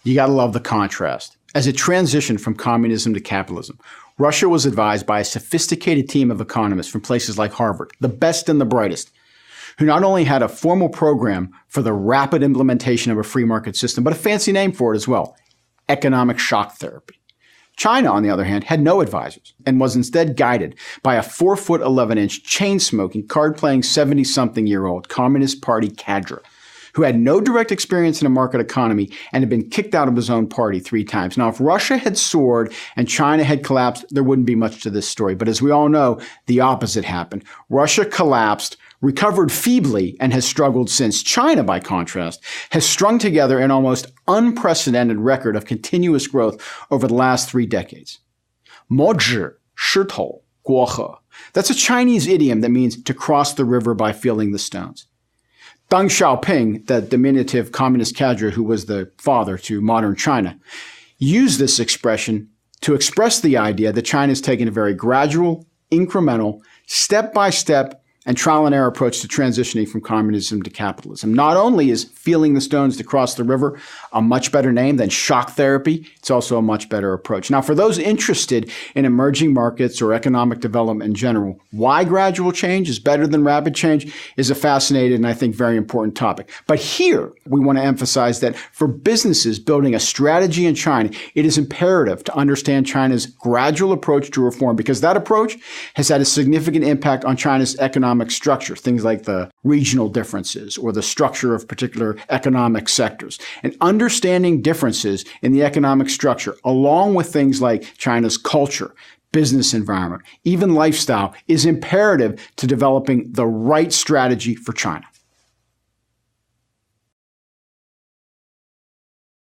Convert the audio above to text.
You got to love the contrast. As it transitioned from communism to capitalism, Russia was advised by a sophisticated team of economists from places like Harvard, the best and the brightest, who not only had a formal program for the rapid implementation of a free market system, but a fancy name for it as well, economic shock therapy. China, on the other hand, had no advisors and was instead guided by a 4'11" chain-smoking, card-playing 70-something-year-old Communist Party cadre who had no direct experience in a market economy and had been kicked out of his own party 3 times. Now, if Russia had soared and China had collapsed, there wouldn't be much to this story. But as we all know, the opposite happened. Russia collapsed, recovered feebly, and has struggled since. China, by contrast, has strung together an almost unprecedented record of continuous growth over the last 3 decades. 摸指石头过河. That's a Chinese idiom that means to cross the river by feeling the stones. Deng Xiaoping, the diminutive communist cadre who was the father to modern China, used this expression to express the idea that China has taken a very gradual, incremental, step-by-step, and trial and error approach to transitioning from communism to capitalism. Not only is feeling the stones to cross the river a much better name than shock therapy, it's also a much better approach. Now, for those interested in emerging markets or economic development in general, why gradual change is better than rapid change is a fascinating and I think very important topic. But here, we want to emphasize that for businesses building a strategy in China, it is imperative to understand China's gradual approach to reform because that approach has had a significant impact on China's economic structure, things like the regional differences or the structure of particular economic sectors. And understanding differences in the economic structure, along with things like China's culture, business environment, even lifestyle, is imperative to developing the right strategy for China.